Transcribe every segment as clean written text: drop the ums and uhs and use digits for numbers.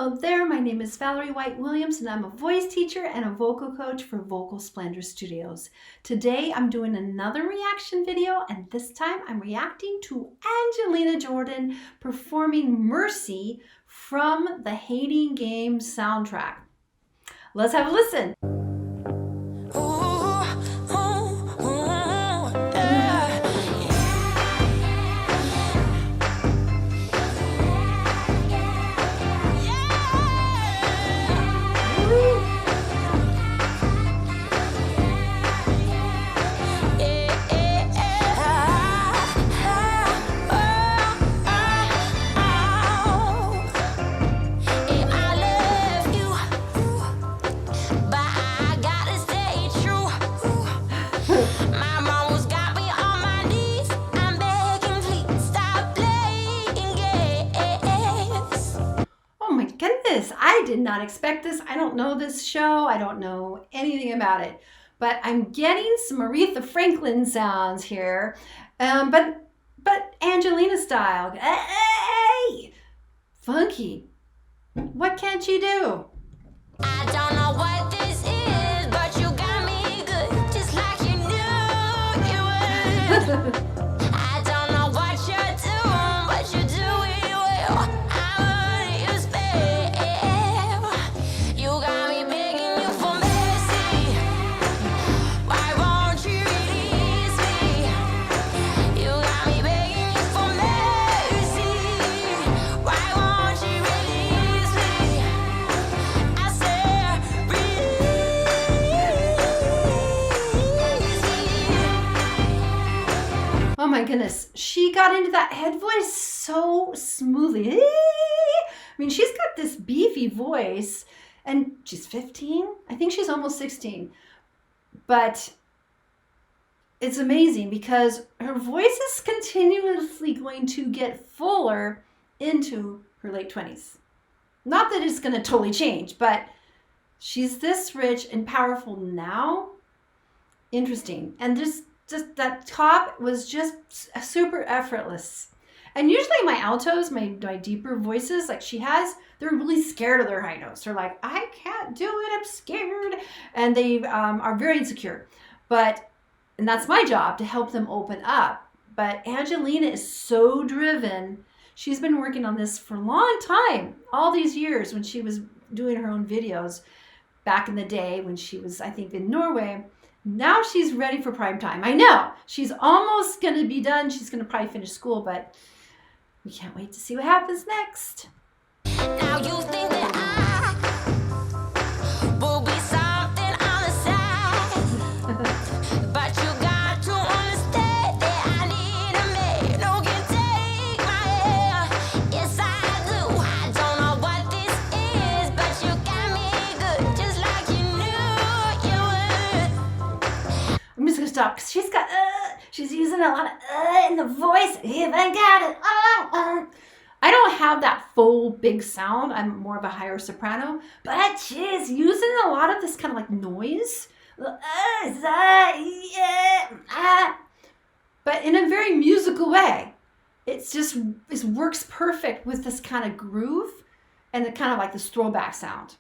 Hello there, my name is Valerie White Williams and I'm a voice teacher and a vocal coach for Vocal Splendor Studios. Today I'm doing another reaction video and this time I'm reacting to Angelina Jordan performing Mercy from the Hating Game soundtrack. Let's have a listen. I did not expect this. I don't know this show. I don't know anything about it. But I'm getting some Aretha Franklin sounds here. But Angelina style. Hey! Funky. What can't you do? I don't know what this is, but you got me good, just like you knew you would. I don't know what you're doing, but you're doing it well. Oh my goodness, she got into that head voice so smoothly. I mean, she's got this beefy voice and she's 15. I think she's almost 16. But it's amazing because her voice is continuously going to get fuller into her late 20s. Not that it's going to totally change, but she's this rich and powerful now. Interesting. And just that top was just super effortless. And usually my altos, my deeper voices like she has, they're really scared of their high notes. They're like, I can't do it, I'm scared. And they are very insecure. And that's my job, to help them open up. But Angelina is so driven. She's been working on this for a long time, all these years when she was doing her own videos back in the day when she was, I think, in Norway. Now she's ready for prime time. I know she's almost going to be done. She's going to probably finish school, but we can't wait to see what happens next. Now you think that I will be something on the side, but you got to understand that I need a man who can take my hair. Yes, I do. I don't know what this is, but you got me good, just like you knew you would. I'm just gonna stop because she's using a lot of in the voice. If I got it, I don't have that full big sound. I'm more of a higher soprano, but she's using a lot of this kind of like noise, but in a very musical way. It works perfect with this kind of groove and the kind of like this throwback sound.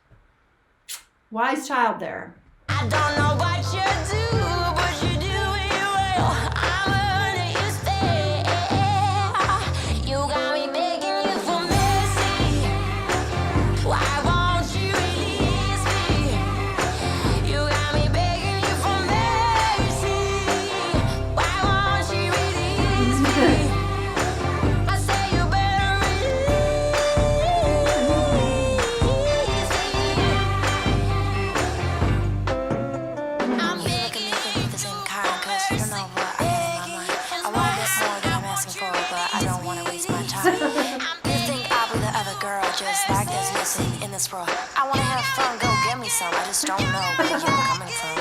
Wise child there. I don't know what you do, but you do it well. I'm under your spell. You got me begging you for mercy. Why won't you release me? You got me begging you for mercy. Why won't you release me? I say you better in this world. I want to have fun, go get me some. I just don't know where you're coming from.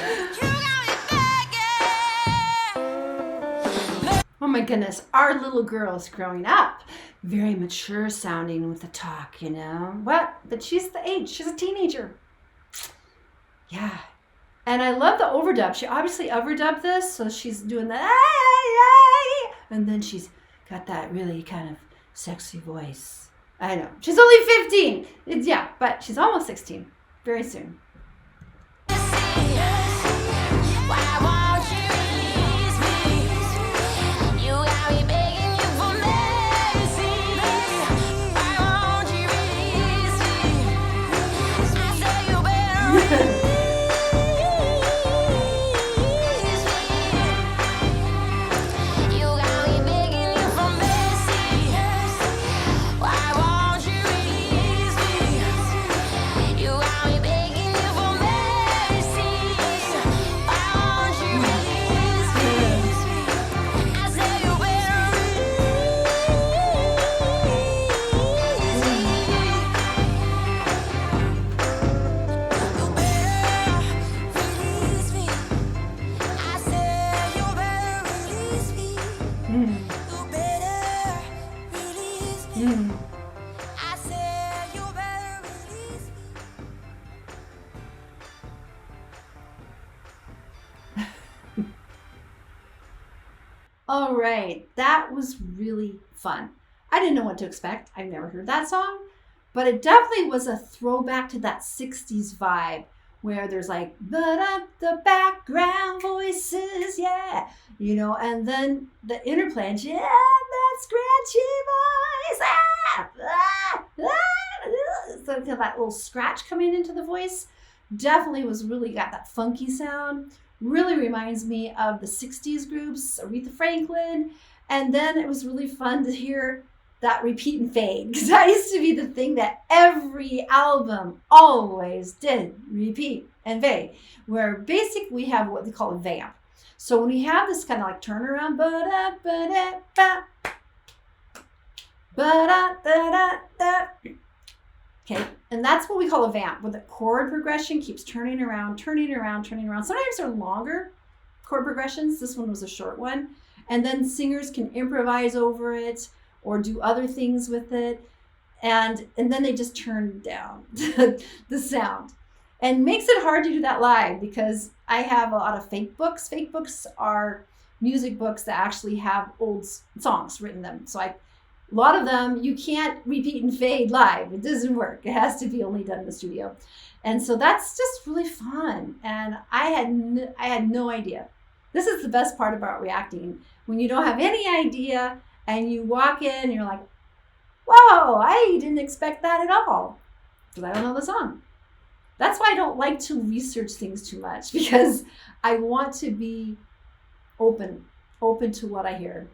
Oh my goodness, our little girl's growing up. Very mature sounding with the talk, you know. What? But she's the age. She's a teenager. Yeah. And I love the overdub. She obviously overdubbed this, so she's doing the and then she's got that really kind of sexy voice. I know. She's only 15. Yeah, but she's almost 16. Very soon. Why won't you release me? You got me begging you for mercy. Why won't you release me? I say you better release me. You got me begging you for mercy. Why won't you release me? You got me begging you for mercy. Why won't you release me? I say you better release me. I say you better release me. Mm. You better release me. Mm. I say you better release me. All right, that was really fun. I didn't know what to expect. I've never heard that song, but it definitely was a throwback to that 60s vibe where there's like, but up the background voices, yeah, you know, and then the interplay, and yeah, that scratchy voice, so kind of that little scratch coming into the voice definitely was really got that funky sound. Really reminds me of the 60s groups, Aretha Franklin. And then it was really fun to hear that repeat and fade, because that used to be the thing that every album always did, repeat and fade, where basically we have what they call a vamp. So when we have this kind of like turnaround, okay, and that's what we call a vamp, where the chord progression keeps turning around, turning around, turning around. Sometimes they're longer chord progressions. This one was a short one. And then singers can improvise over it or do other things with it. And then they just turn down the sound. And makes it hard to do that live because I have a lot of fake books. Fake books are music books that actually have old songs written in them. So a lot of them, you can't repeat and fade live. It doesn't work. It has to be only done in the studio. And so that's just really fun. And I had no idea. This is the best part about reacting. When you don't have any idea and you walk in and you're like, whoa, I didn't expect that at all. Because I don't know the song. That's why I don't like to research things too much, because I want to be open to what I hear.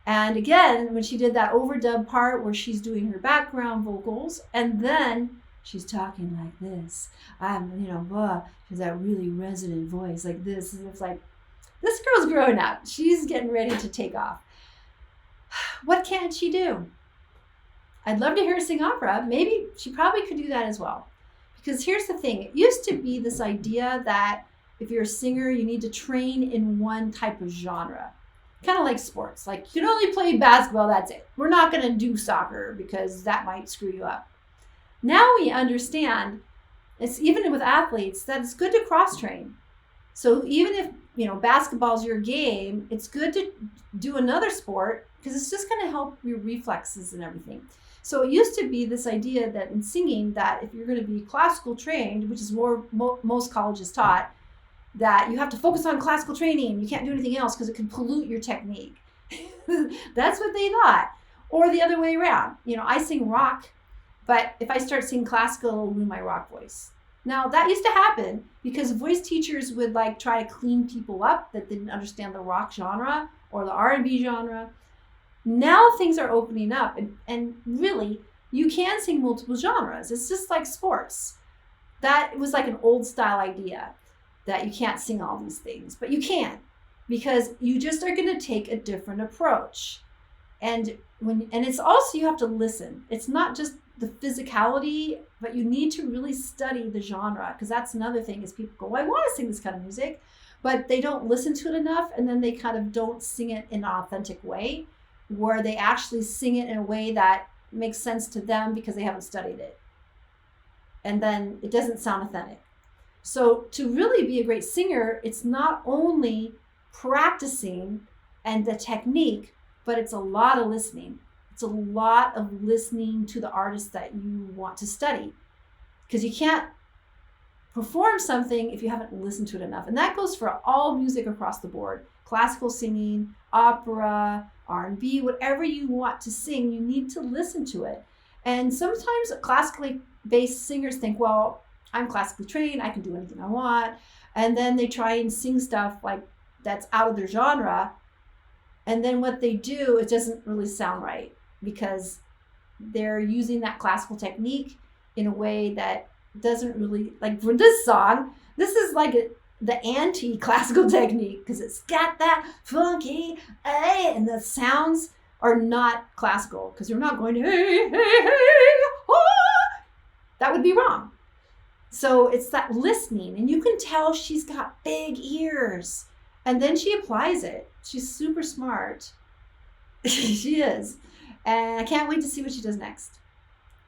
And again, when she did that overdub part where she's doing her background vocals and then she's talking like this, she has that really resonant voice like this. And it's like, this girl's growing up. She's getting ready to take off. What can she do? I'd love to hear her sing opera. Maybe she probably could do that as well. Because here's the thing. It used to be this idea that if you're a singer, you need to train in one type of genre. Kind of like sports. Like, you can only play basketball, that's it. We're not going to do soccer because that might screw you up. Now we understand, it's even with athletes, that it's good to cross-train. So even if, basketball's your game, it's good to do another sport because it's just going to help your reflexes and everything. So it used to be this idea that in singing, that if you're going to be classical trained, which is what most colleges taught, that you have to focus on classical training. You can't do anything else because it could pollute your technique. That's what they thought. Or the other way around. I sing rock, but if I start singing classical, it'll ruin my rock voice. Now, that used to happen because voice teachers would try to clean people up that didn't understand the rock genre or the R&B genre. Now things are opening up, and really, you can sing multiple genres. It's just like sports. That was like an old style idea that you can't sing all these things, but you can, because you just are going to take a different approach. And it's also, you have to listen. It's not just the physicality, but you need to really study the genre, because that's another thing is people go, I want to sing this kind of music, but they don't listen to it enough, and then they kind of don't sing it in an authentic way, where they actually sing it in a way that makes sense to them because they haven't studied it. And then it doesn't sound authentic. So to really be a great singer, it's not only practicing and the technique, but it's a lot of listening. It's a lot of listening to the artist that you want to study, because you can't perform something if you haven't listened to it enough. And that goes for all music across the board. Classical singing, opera, R&B, whatever you want to sing, you need to listen to it. And sometimes classically based singers think, well, I'm classically trained, I can do anything I want. And then they try and sing stuff like that's out of their genre. And then what they do, it doesn't really sound right, because they're using that classical technique in a way that doesn't really, like for this song, this is like the anti-classical technique, because it's got that funky, and the sounds are not classical, because you're not going, hey, hey, hey, ah. That would be wrong. So it's that listening, and you can tell she's got big ears, and then she applies it. She's super smart. She is. And I can't wait to see what she does next.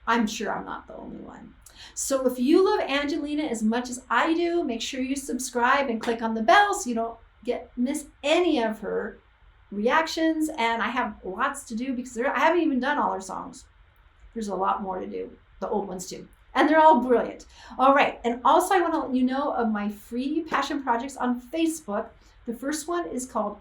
I'm sure I'm not the only one. So if you love Angelina as much as I do, make sure you subscribe and click on the bell so you don't miss any of her reactions. And I have lots to do, because I haven't even done all her songs. There's a lot more to do, the old ones too. And they're all brilliant. All right. And also I want to let you know of my free passion projects on Facebook. The first one is called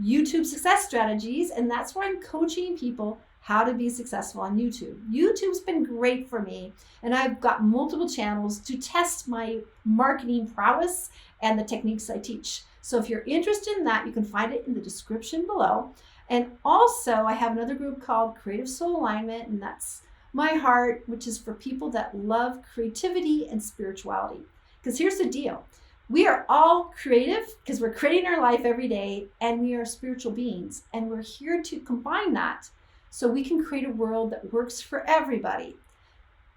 YouTube Success Strategies, and that's where I'm coaching people how to be successful on YouTube. YouTube's been great for me, and I've got multiple channels to test my marketing prowess and the techniques I teach. So if you're interested in that, you can find it in the description below. And also I have another group called Creative Soul Alignment, and that's my heart, which is for people that love creativity and spirituality. Because here's the deal. We are all creative because we're creating our life every day, and we are spiritual beings, and we're here to combine that so we can create a world that works for everybody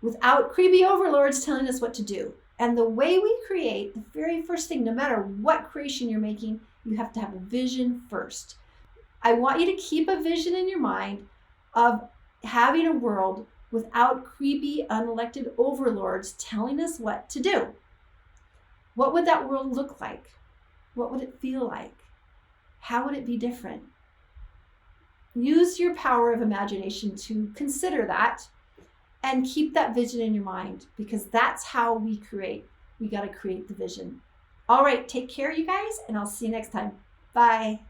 without creepy overlords telling us what to do. And the way we create, the very first thing, no matter what creation you're making, you have to have a vision first. I want you to keep a vision in your mind of having a world without creepy, unelected overlords telling us what to do. What would that world look like? What would it feel like? How would it be different? Use your power of imagination to consider that and keep that vision in your mind, because that's how we create. We got to create the vision. All right, take care, you guys, and I'll see you next time. Bye.